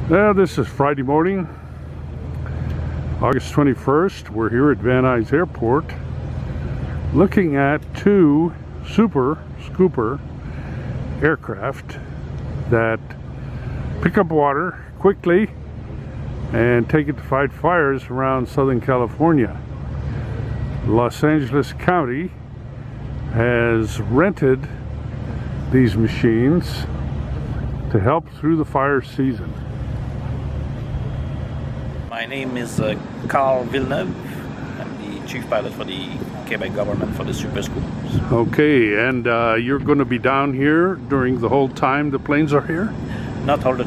Well, this is Friday morning, August 21st. We're here at Van Nuys Airport looking at two super scooper aircraft that pick up water quickly and take it to fight fires around Southern California. Los Angeles County has rented these machines to help through the fire season. My name is Carl Villeneuve. I'm the chief pilot for the Quebec government for the super scoopers. Okay, and you're going to be down here during the whole time the planes are here? Not all the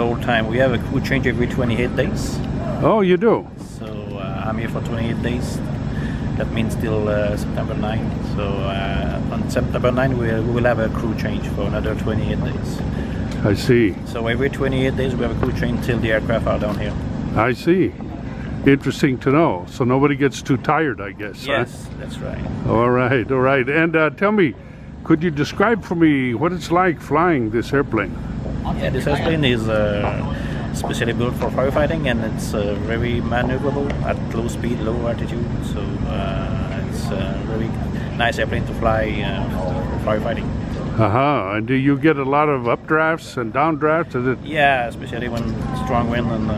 whole time. We have a crew change every 28 days. Oh, you do? So I'm here for 28 days. That means till September 9th. So on September 9th we will have a crew change for another 28 days. I see. So every 28 days we have a crew change till the aircraft are down here. I see. Interesting to know. So nobody gets too tired, I guess. Yes, huh? that's right. All right, all right. And tell me, could you describe for me what it's like flying this airplane? Yeah, this airplane is specially built for firefighting, and it's very maneuverable at low speed, low altitude. So it's a very nice airplane to fly for firefighting. And do you get a lot of updrafts and downdrafts? Is it? Yeah, especially when strong wind and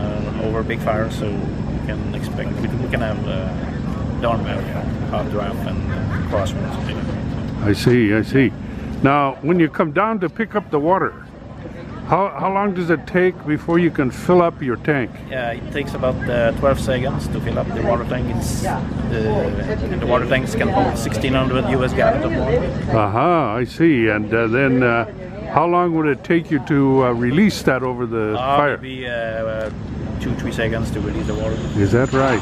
over big fire. So we can expect we can have downdraft, updraft, and crosswinds. I see, I see. Now, when you come down to pick up the water, how long does it take before you can fill up your tank? Yeah, it takes about 12 seconds to fill up the water tank. The water tanks can hold 1,600 US gallons of water. I see. And then how long would it take you to release that over the fire? Maybe 2-3 seconds to release the water. Is that right?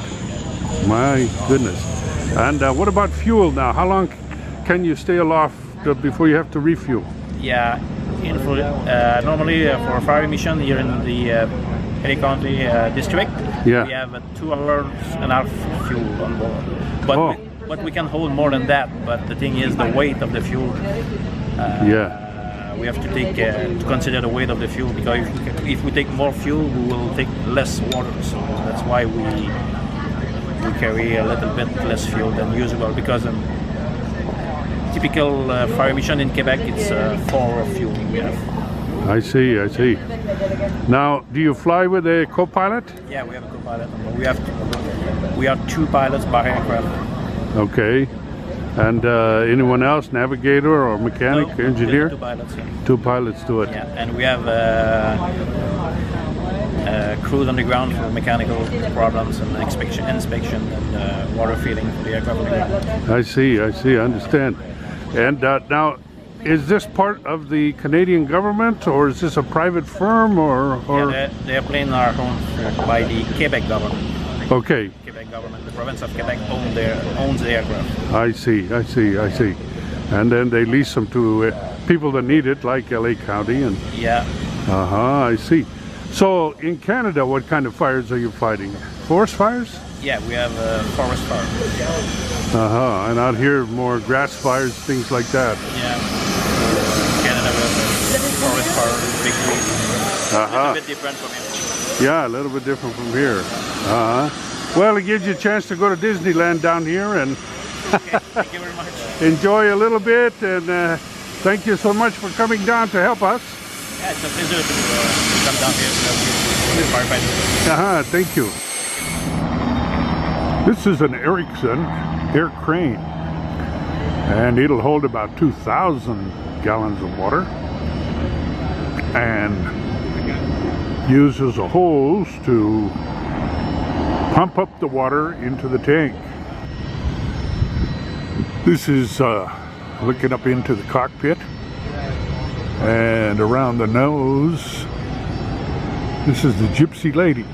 My goodness. And what about fuel now? How long can you stay aloft before you have to refuel? Yeah. Normally for a fire mission here in the LA County district, we have 2 hours and a half fuel on board. But we can hold more than that. But the thing is the weight of the fuel. We have to take to consider the weight of the fuel, because if we take more fuel, we will take less water. So that's why we carry a little bit less fuel than usual, because typical fire mission in Quebec, it's 4 fuel we have. I see, I see. Now, do you fly with a co-pilot? Yeah, we have a co-pilot. We have 2 pilots per aircraft. Okay. And anyone else, navigator or mechanic, engineer? 2 pilots. Yeah. 2 pilots do it. Yeah, and we have crews on the ground for mechanical problems and inspection and water feeding for the aircraft. I see, I understand. And now, is this part of the Canadian government, or is this a private firm, or? Yeah, the airplanes are owned by the Quebec government. Okay. Quebec government, the Province of Quebec owns the aircraft. I see. And then they lease them to people that need it, like LA County. And yeah. I see. So in Canada, what kind of fires are you fighting? Forest fires? Yeah, we have forest fires. And out here, more grass fires, things like that. Yeah. Canada, we have forest fires, big trees. A little bit different from here. Yeah, a little bit different from here. Well, it gives you a chance to go to Disneyland down here and okay, thank you very much. Enjoy a little bit, and thank you so much for coming down to help us. Yeah, it's a pleasure to come down here to firefighting. Thank you. This is an Erickson aircrane, and it'll hold about 2,000 gallons of water and uses a hose to pump up the water into the tank. This is looking up into the cockpit, and around the nose, this is the Gypsy Lady.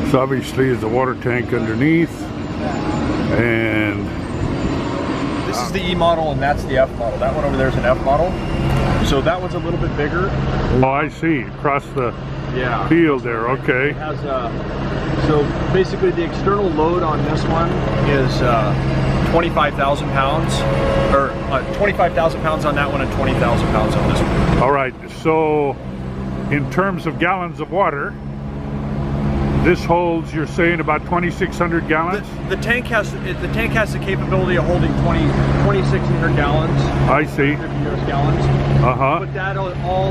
This obviously is the water tank underneath, and this is the E model and that's the F model. That one over there is an F model. So that one's a little bit bigger. Oh, I see. Across the field there. Okay. It has So basically the external load on this one is 25,000 pounds, or 25,000 pounds on that one and 20,000 pounds on this one. All right, so in terms of gallons of water, this holds, you're saying, about 2,600 gallons? The tank has the capability of holding 2,600 gallons. I see. 50 US gallons. Uh-huh. But that all,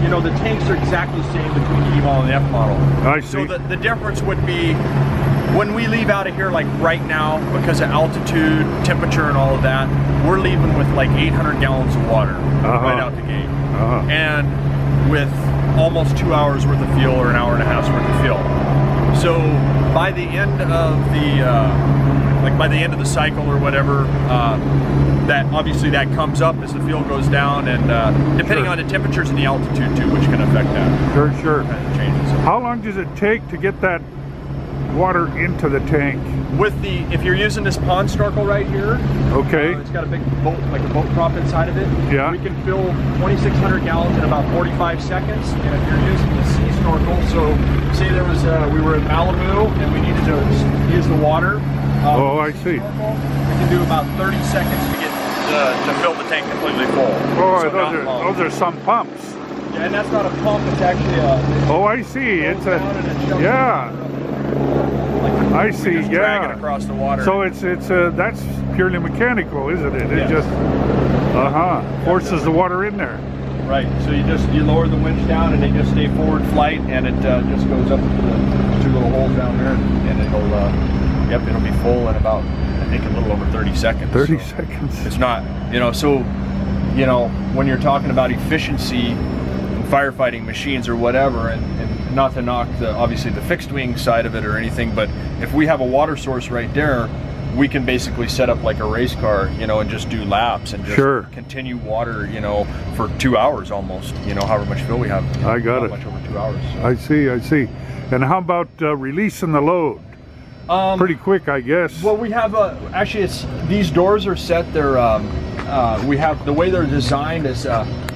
you know, the tanks are exactly the same between the E model and the F model. I see. So the difference would be when we leave out of here, like right now, because of altitude, temperature, and all of that, we're leaving with like 800 gallons of water right out the gate. And with almost 2 hours worth of fuel, or an hour and a half's worth of fuel. So by the end of the by the end of the cycle or whatever, that obviously that comes up as the fuel goes down, and depending on the temperatures and the altitude too, which can affect that. Sure. Kind of changes. How long does it take to get that water into the tank? With the, if you're using this pond snorkel right here, okay, it's got a big boat, like a boat prop inside of it. Yeah. We can fill 2,600 gallons in about 45 seconds. And if you're using the sea snorkel, so say there was we were in Malibu and we needed to use the water. I see. Snorkel, we can do about 30 seconds to get to fill the tank completely full. Oh, So those are some pumps. Yeah, and that's not a pump. It's actually a. Oh, I see. It's a. Yeah. I see. Just drag it across the water. So it's that's purely mechanical, isn't it? It just forces the water in there. Right. So you lower the winch down and they just stay forward flight, and it just goes up to the 2 little holes down there, and it'll be full in about, I think, a little over 30 seconds. 30 seconds. It's not, so when you're talking about efficiency in firefighting machines or whatever, and not to knock obviously the fixed wing side of it or anything, but if we have a water source right there, we can basically set up like a race car, and just do laps and just continue water, for 2 hours almost, however much fuel we have. I got it. Much over 2 hours. So. I see. And how about releasing the load? Pretty quick, I guess. Well, we have actually these doors are set. They're we have, the way they're designed is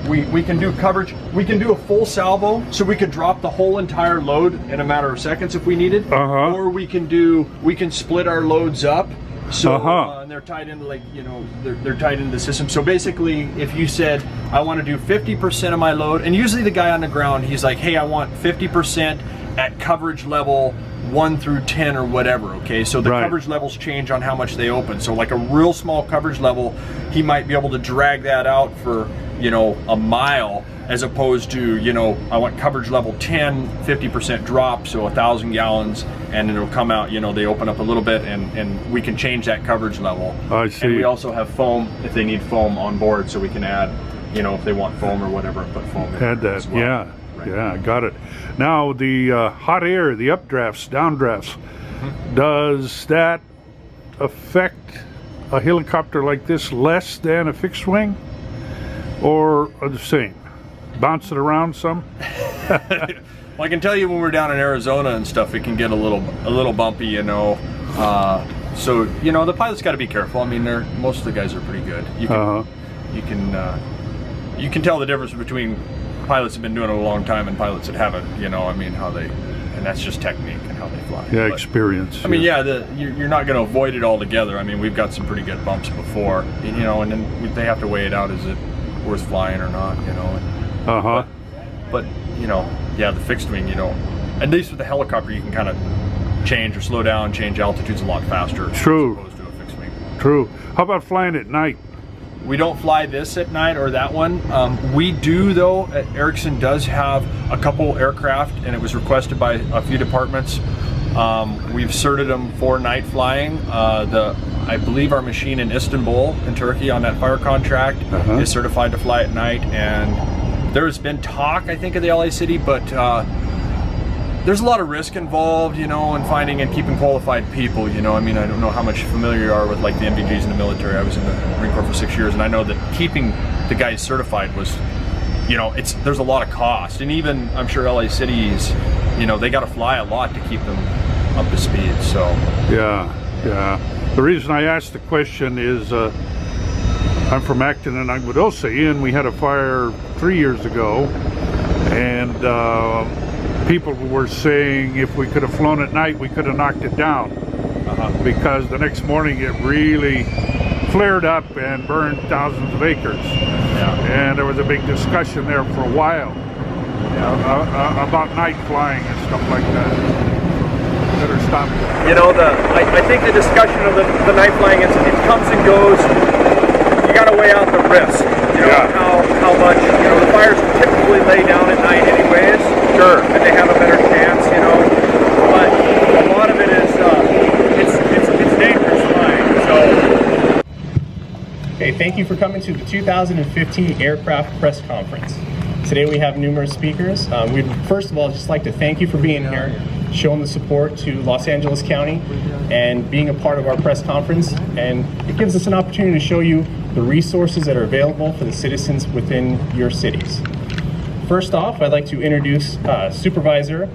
we can do coverage. We can do a full salvo, so we could drop the whole entire load in a matter of seconds if we needed. Or we can split our loads up. So and they're tied into they're tied into the system. So basically, if you said I want to do 50% of my load, and usually the guy on the ground, he's like, hey, I want 50% at coverage level 1 through 10 or whatever. Okay, so the coverage levels change on how much they open. So like a real small coverage level, he might be able to drag that out for a mile, as opposed to I want coverage level 10, 50% drop, so 1,000 gallons, and it'll come out, they open up a little bit, and we can change that coverage level. I see. And we also have foam if they need foam on board, so we can add, if they want foam or whatever, put foam in. Add that, well. Yeah, got it. Now the hot air, the updrafts, downdrafts, does that affect a helicopter like this less than a fixed wing, or the same? Bounce it around some? Well, I can tell you when we're down in Arizona and stuff, it can get a little bumpy, so the pilot's got to be careful. I mean, most of the guys are pretty good. You can tell the difference between pilots that have been doing it a long time and pilots that haven't. And that's just technique and how they fly. Yeah, but, experience. I mean, you're not going to avoid it altogether. I mean, we've got some pretty good bumps before, and then they have to weigh it out. Is it worth flying or not? But the fixed wing, at least with the helicopter, you can kind of change or slow down, change altitudes a lot faster. True. As opposed to a fixed wing. True. How about flying at night? We don't fly this at night or that one. We do, though. Erickson does have a couple aircraft, and it was requested by a few departments. We've certed them for night flying. I believe our machine in Istanbul, in Turkey, on that fire contract, is certified to fly at night. And there's been talk, I think, of the LA City, but there's a lot of risk involved, in finding and keeping qualified people, I mean, I don't know how much familiar you are with like the MVGs in the military. I was in the Marine Corps for 6 years, and I know that keeping the guys certified was, there's a lot of cost. And even, I'm sure LA Cities, they got to fly a lot to keep them up to speed, so. Yeah. The reason I asked the question is I'm from Acton and agua dulce, and we had a fire 3 years ago, and people were saying if we could have flown at night, we could have knocked it down. Because the next morning it really flared up and burned thousands of acres. And there was a big discussion there for a while about night flying and stuff like that. Better stop that. You know, I think the discussion of the night flying, it comes and goes. You got to weigh out the risk. You know, how much, you know, the fires typically lay down at night anyways. Sure. And they have a better chance, you know. But a lot of it is, it's dangerous flying, so. Hey, thank you for coming to the 2015 Aircraft Press Conference. Today we have numerous speakers. We'd first of all just like to thank you for being here, showing the support to Los Angeles County and being a part of our press conference. And it gives us an opportunity to show you the resources that are available for the citizens within your cities. First off, I'd like to introduce Supervisor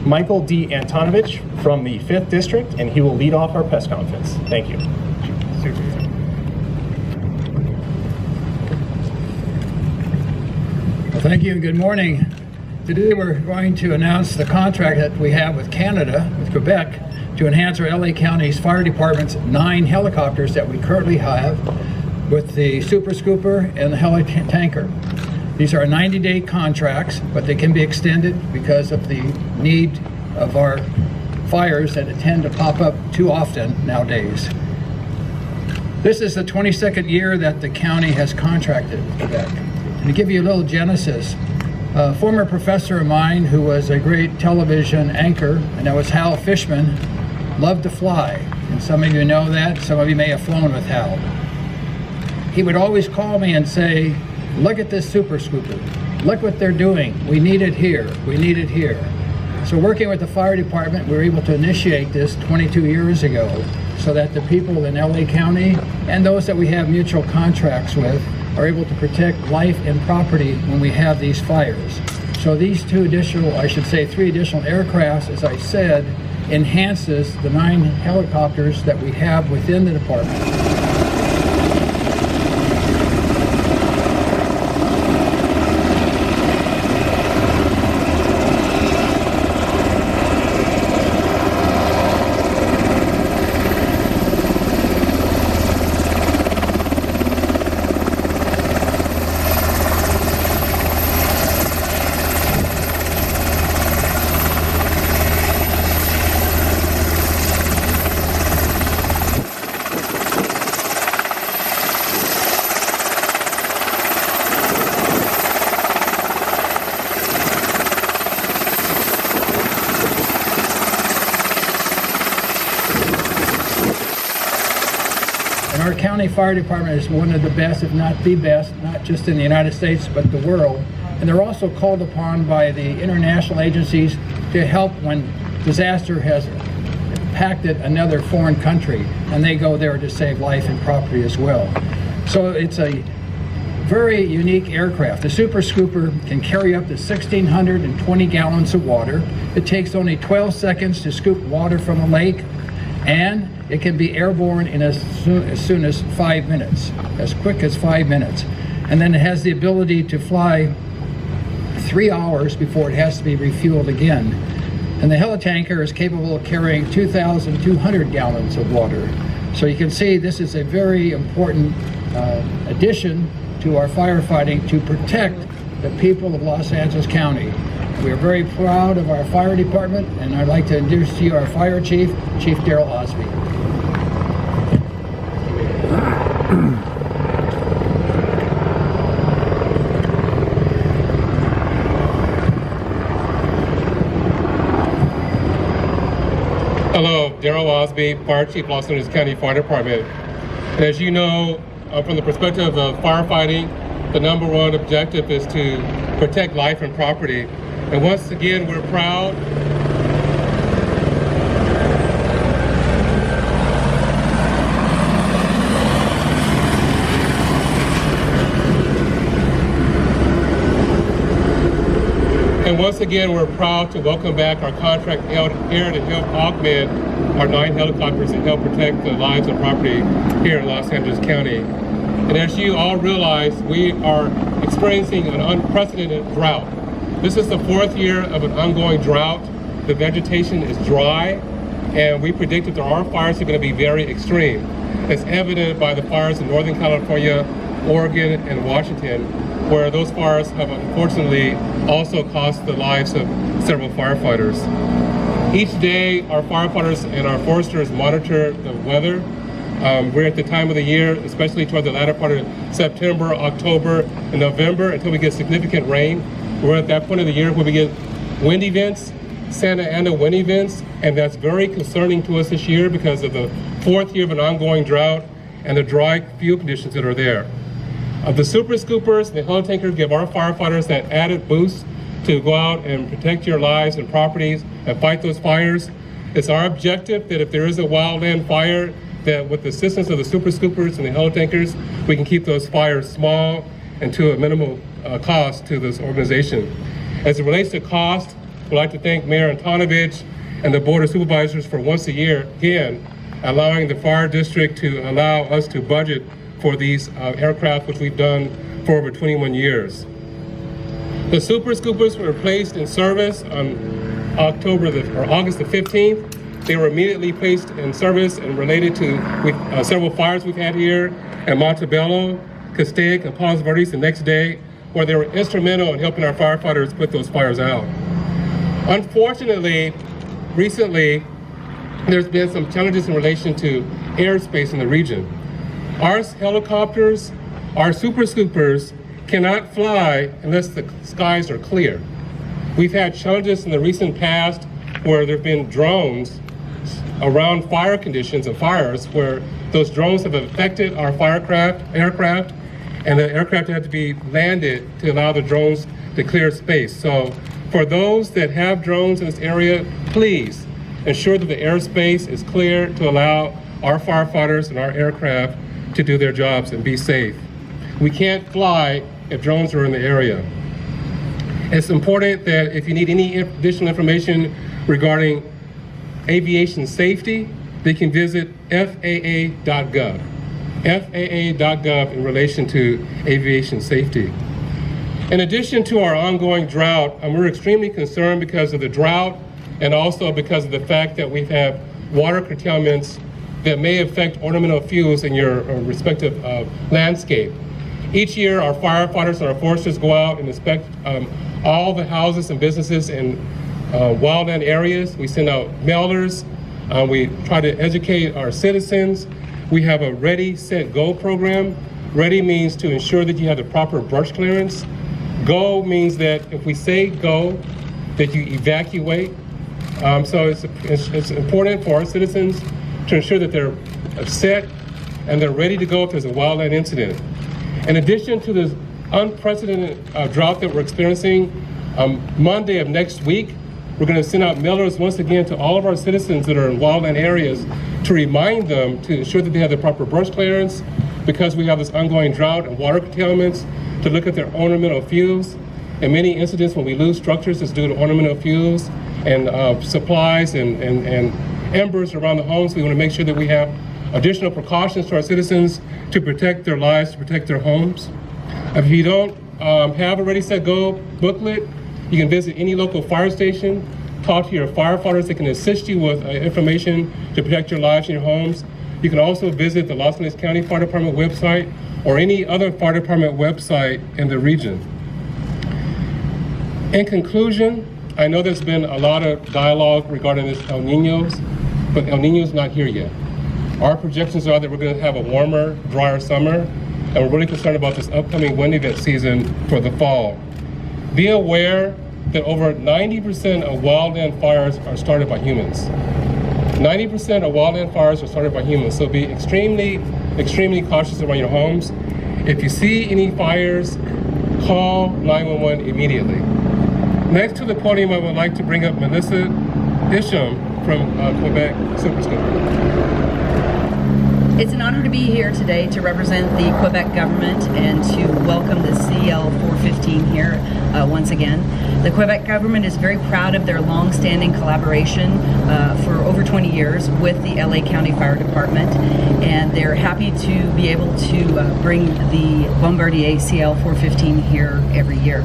Michael D. Antonovich from the 5th District, and he will lead off our press conference. Thank you. Well, thank you and good morning. Today we're going to announce the contract that we have with Canada, with Quebec, to enhance our LA County's fire department's 9 helicopters that we currently have with the Super Scooper and the heli tanker. These are 90-day contracts, but they can be extended because of the need of our fires that tend to pop up too often nowadays. This is the 22nd year that the county has contracted with Quebec. And to give you a little genesis, a former professor of mine who was a great television anchor, and that was Hal Fishman, loved to fly. And some of you know that, some of you may have flown with Hal. He would always call me and say, look at this Super Scooper. Look what they're doing. We need it here. We need it here. So working with the fire department, we were able to initiate this 22 years ago so that the people in LA County and those that we have mutual contracts with are able to protect life and property when we have these fires. So these 3 additional aircrafts, as I said, enhances the 9 helicopters that we have within the department. Our county fire department is one of the best, if not the best, not just in the United States, but the world. And they're also called upon by the international agencies to help when disaster has impacted another foreign country, and they go there to save life and property as well. So it's a very unique aircraft. The Super Scooper can carry up to 1,620 gallons of water. It takes only 12 seconds to scoop water from a lake, and it can be airborne in as soon as 5 minutes, as quick as 5 minutes. And then it has the ability to fly 3 hours before it has to be refueled again. And the helitanker is capable of carrying 2,200 gallons of water. So you can see this is a very important addition to our firefighting to protect the people of Los Angeles County. We are very proud of our fire department, and I'd like to introduce to you our fire chief, Chief Daryl Osby. Hello, Daryl Osby, Fire Chief, Los Angeles County Fire Department. And as you know, from the perspective of firefighting, the #1 objective is to protect life and property. And once again, we're proud to welcome back our contract here to help augment our 9 helicopters and help protect the lives and property here in Los Angeles County. And as you all realize, we are experiencing an unprecedented drought. This is the 4th year of an ongoing drought. The vegetation is dry, and we predict that there are fires that are going to be very extreme. It's evident by the fires in Northern California, Oregon, and Washington, where those fires have unfortunately also cost the lives of several firefighters. Each day, our firefighters and our foresters monitor the weather. We're at the time of the year, especially toward the latter part of September, October, and November, until we get significant rain. We're at that point of the year where we get wind events, Santa Ana wind events, and that's very concerning to us this year because of the 4th year of an ongoing drought and the dry field conditions that are there. The super scoopers, the helitankers give our firefighters that added boost to go out and protect your lives and properties and fight those fires. It's our objective that if there is a wildland fire, that with the assistance of the super scoopers and the helitankers, we can keep those fires small and to a minimal cost to this organization. As it relates to cost, we'd like to thank Mayor Antonovich and the Board of Supervisors for once a year, again, allowing the fire district to allow us to budget for these aircraft, which we've done for over 21 years. The super scoopers were placed in service on August the 15th. They were immediately placed in service and related to several fires we've had here at Montebello, Castaic, and Palos Verdes the next day, where they were instrumental in helping our firefighters put those fires out. Unfortunately, recently, there's been some challenges in relation to airspace in the region. Our helicopters, our super scoopers, cannot fly unless the skies are clear. We've had challenges in the recent past where there have been drones around fire conditions and fires where those drones have affected our aircraft, and the aircraft had to be landed to allow the drones to clear space. So for those that have drones in this area, please ensure that the airspace is clear to allow our firefighters and our aircraft to do their jobs and be safe. We can't fly if drones are in the area. It's important that if you need any additional information regarding aviation safety, they can visit FAA.gov. FAA.gov in relation to aviation safety. In addition to our ongoing drought, we're extremely concerned because of the drought and also because of the fact that we've had water curtailments that may affect ornamental fuels in your respective landscape. Each year, our firefighters and our foresters go out and inspect all the houses and businesses in wildland areas. We send out mailers. We try to educate our citizens. We have a Ready, Set, Go program. Ready means to ensure that you have the proper brush clearance. Go means that if we say go, that you evacuate. So it's important for our citizens to ensure that they're set and they're ready to go if there's a wildland incident. In addition to this unprecedented drought that we're experiencing, Monday of next week, we're going to send out mailers once again to all of our citizens that are in wildland areas to remind them to ensure that they have the proper brush clearance because we have this ongoing drought and water curtailments, to look at their ornamental fuels. In many incidents when we lose structures, it's due to ornamental fuels and supplies and embers around the homes. We want to make sure that we have additional precautions to our citizens to protect their lives, to protect their homes. If you don't have a Ready, Set, Go booklet, you can visit any local fire station, talk to your firefighters that can assist you with information to protect your lives and your homes. You can also visit the Los Angeles County Fire Department website or any other fire department website in the region. In conclusion, I know there's been a lot of dialogue regarding this El Niño's, but El Niño's not here yet. Our projections are that we're going to have a warmer, drier summer, and we're really concerned about this upcoming wind event season for the fall. Be aware that over 90% of wildland fires are started by humans. 90% of wildland fires are started by humans, so be extremely, extremely cautious around your homes. If you see any fires, call 911 immediately. Next to the podium, I would like to bring up Mellisa Isom from Quebec Super Scooper. It's an honor to be here today to represent the Quebec government and to welcome the CL415 here once again. The Quebec government is very proud of their long-standing collaboration for over 20 years with the LA County Fire Department, and they're happy to be able to bring the Bombardier CL415 here every year.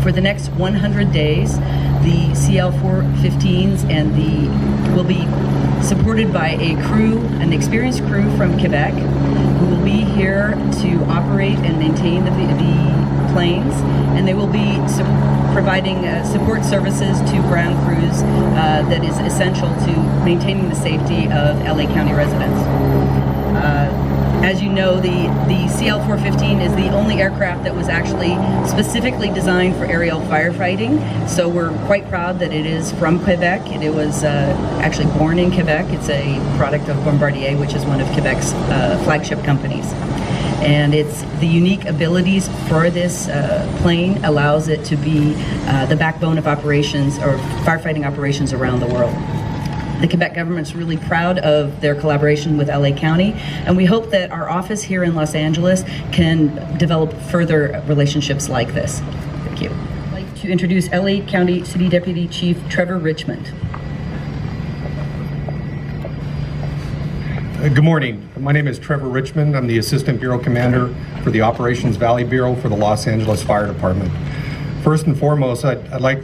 For the next 100 days, the CL415s will be supported by an experienced crew from Quebec, who will be here to operate and maintain the planes, and they will be providing support services to ground crews that is essential to maintaining the safety of LA County residents. As you know, the CL415 is the only aircraft that was actually specifically designed for aerial firefighting. So we're quite proud that it is from Quebec. It was actually born in Quebec. It's a product of Bombardier, which is one of Quebec's flagship companies. And it's the unique abilities for this plane allows it to be the backbone of operations or firefighting operations around the world. The Quebec government's really proud of their collaboration with LA County, and we hope that our office here in Los Angeles can develop further relationships like this. Thank you. I'd like to introduce LA County City Deputy Chief Trevor Richmond. Good morning. My name is Trevor Richmond. I'm the Assistant Bureau Commander for the Operations Valley Bureau for the Los Angeles Fire Department. First and foremost, I'd like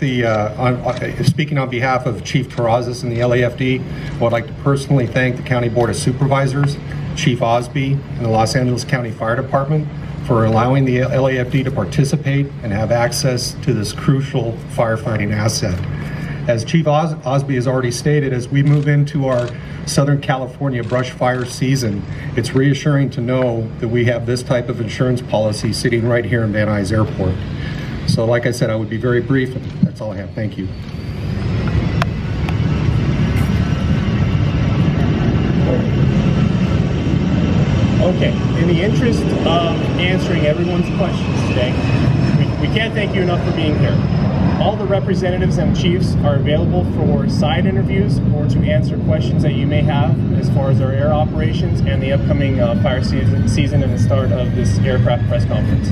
speaking on behalf of Chief Terrazas and the LAFD, I would like to personally thank the County Board of Supervisors, Chief Osby, and the Los Angeles County Fire Department for allowing the LAFD to participate and have access to this crucial firefighting asset. As Chief Osby has already stated, as we move into our Southern California brush fire season, it's reassuring to know that we have this type of insurance policy sitting right here in Van Nuys Airport. So like I said, I would be very brief, and that's all I have. Thank you. Okay, in the interest of answering everyone's questions today, we can't thank you enough for being here. All the representatives and chiefs are available for side interviews or to answer questions that you may have as far as our air operations and the upcoming fire season and the start of this aircraft press conference.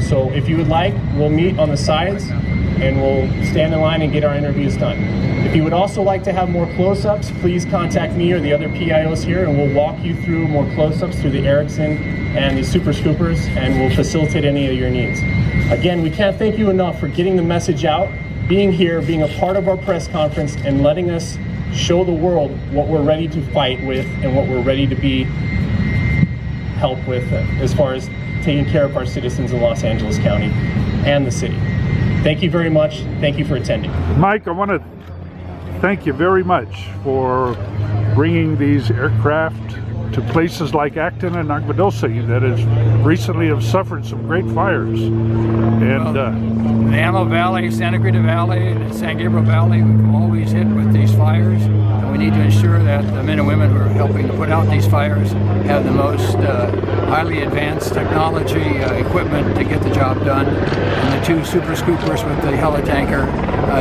So if you would like, we'll meet on the sides and we'll stand in line and get our interviews done. If you would also like to have more close-ups, please contact me or the other PIOs here and we'll walk you through more close-ups through the Erickson and the Super Scoopers, and we'll facilitate any of your needs. Again, we can't thank you enough for getting the message out, being here, being a part of our press conference, and letting us show the world what we're ready to fight with and what we're ready to be help with as far as taking care of our citizens in Los Angeles County and the city. Thank you very much. Thank you for attending. Mike, I want to thank you very much for bringing these aircraft to places like Acton and agua dulce that has recently have suffered some great fires. And the Antelope Valley, Santa Cruz Valley, and San Gabriel Valley, we've always hit with these fires. And we need to ensure that the men and women who are helping to put out these fires have the most highly advanced technology equipment to get the job done. And the two Super Scoopers with the helitanker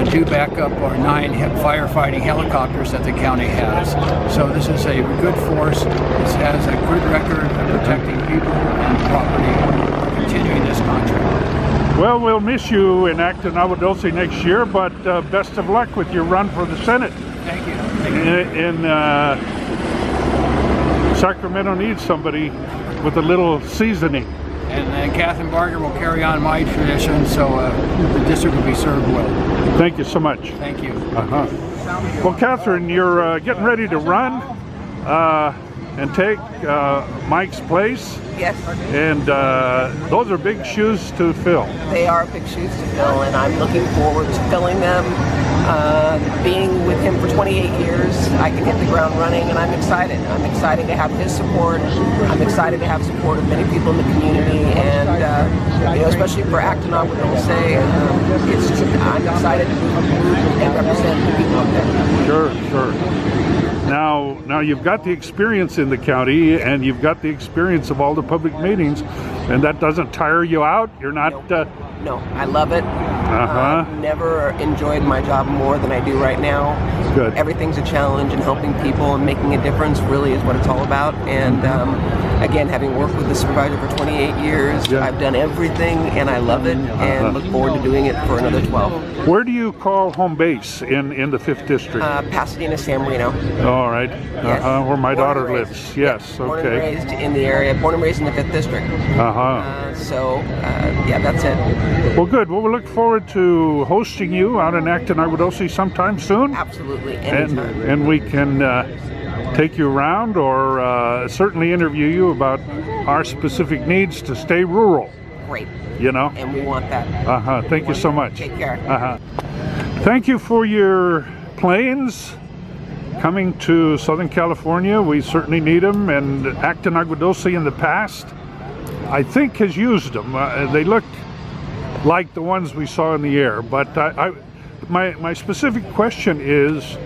do back up our 9 firefighting helicopters that the county has. So this is a good force. This has a good record of protecting people and property, continuing this contract. well, we'll miss you in Acton, agua dulce next year, but best of luck with your run for the Senate. Thank you. In Sacramento needs somebody with a little seasoning. And Kathryn Barger will carry on my tradition, so the district will be served well. Thank you so much. Thank you. Well, Kathryn, you're getting ready to run and take Mike's place. Yes. And those are big shoes to fill. They are big shoes to fill, and I'm looking forward to filling them. Being with him for 28 years, I can hit the ground running, and I'm excited. I'm excited to have his support. I'm excited to have support of many people in the community, and especially for Acton, agua dulce. I'm excited to move and represent the people up there. Sure. Now you've got the experience in the county, and you've got the experience of all the public meetings, and that doesn't tire you out? You're not... No, I love it. Never enjoyed my job more than I do right now. Good. Everything's a challenge, and helping people and making a difference really is what it's all about. And again, having worked with the supervisor for 28 years, I've done everything, and I love it, and look forward to doing it for another 12. Where do you call home base in the 5th District? Pasadena, San Marino. All right. Yes. Where my Born daughter and raised. lives. Yes, Born okay. and raised in the area. Born and raised in the 5th District. Yeah, that's it. Well, good. Well, we look forward to hosting you out in Acton, Agua Dulce sometime soon. Absolutely. And we can take you around or certainly interview you about our specific needs to stay rural. Great. You know? And we want that. Thank you so much. Take care. Thank you for your planes coming to Southern California. We certainly need them, and Acton Agua Dulce in the past, I think, has used them. They look like the ones we saw in the air, but my specific question is,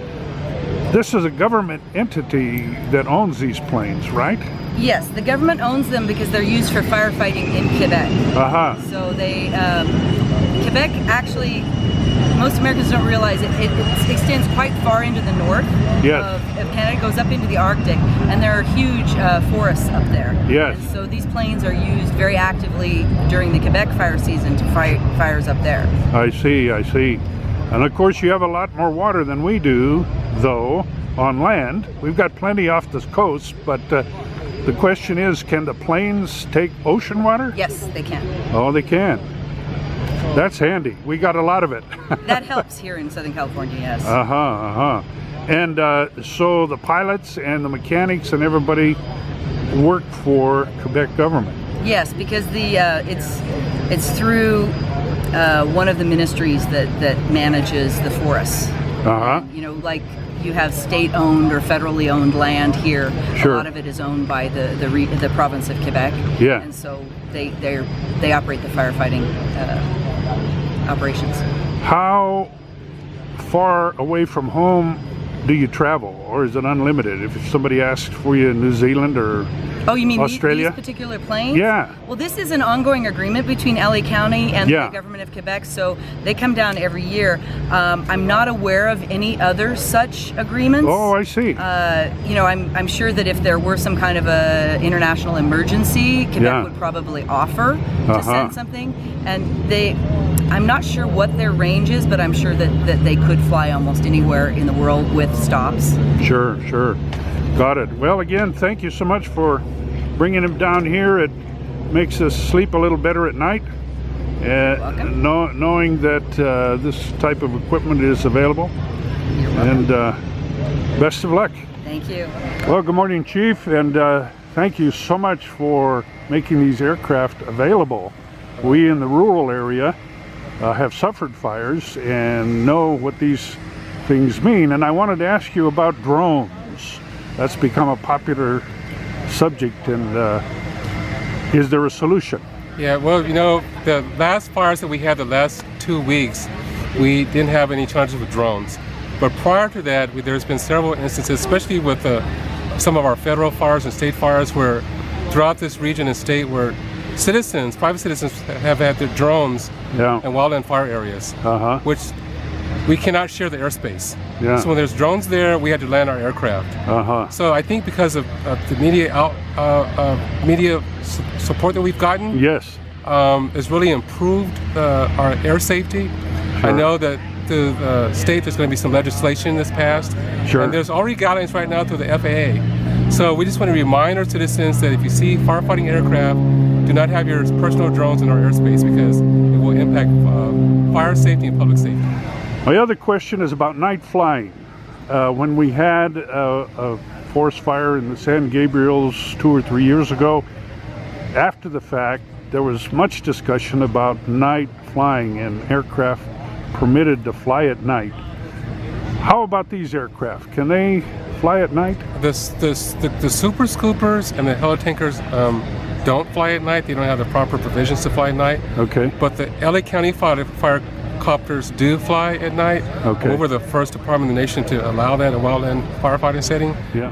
this is a government entity that owns these planes, right? Yes, the government owns them because they're used for firefighting in Quebec. So they, Quebec actually, most Americans don't realize it extends quite far into the north of Canada. It goes up into the Arctic, and there are huge forests up there. Yes. And so these planes are used very actively during the Quebec fire season to fight fires up there. I see. And of course you have a lot more water than we do, though, on land. We've got plenty off the coast, but the question is, can the planes take ocean water? Yes, they can. Oh, they can. That's handy. We got a lot of it. That helps here in Southern California, yes. And so the pilots and the mechanics and everybody work for Quebec government. Yes, because the it's through one of the ministries that manages the forests. You know, like you have state-owned or federally owned land here. Sure. A lot of it is owned by the province of Quebec. Yeah. And so they operate the firefighting operations. How far away from home do you travel, or is it unlimited? If somebody asks for you in New Zealand or you mean Australia? These particular planes? Yeah. Well, this is an ongoing agreement between LA County and Yeah. the government of Quebec, so they come down every year. I'm not aware of any other such agreements. Oh, I see. You know, I'm sure that if there were some kind of a international emergency, Quebec Yeah. would probably offer to send something. And I'm not sure what their range is, but I'm sure that they could fly almost anywhere in the world with stops. Sure. Got it. Well, again, thank you so much for bringing them down here. It makes us sleep a little better at night, knowing that this type of equipment is available. You're welcome. And best of luck. Thank you. Well, good morning, Chief, and thank you so much for making these aircraft available. We in the rural area have suffered fires and know what these things mean, and I wanted to ask you about drones. That's become a popular subject, and is there a solution? Yeah, well, you know, the last fires that we had the last 2 weeks, we didn't have any challenges with drones. But prior to that, there's been several instances, especially with some of our federal fires and state fires, where throughout this region and state where citizens, private citizens, have had their drones in wildland fire areas, which we cannot share the airspace. So when there's drones there, we had to land our aircraft. So I think because of the media support that we've gotten, it's really improved our air safety. I know that through the state there's going to be some legislation that's passed, and there's already guidelines right now through the FAA. So we just want to remind our citizens that if you see firefighting aircraft, do not have your personal drones in our airspace, because it will impact fire safety and public safety. My other question is about night flying. When we had a forest fire in the San Gabriels 2 or 3 years ago, after the fact, there was much discussion about night flying and aircraft permitted to fly at night. How about these aircraft? Can they fly at night? The super scoopers and the helitankers don't fly at night. They don't have the proper provisions to fly at night. Okay. But the LA County fire copters do fly at night. Okay. We were the first department in the nation to allow that in a wildland firefighting setting. Yeah.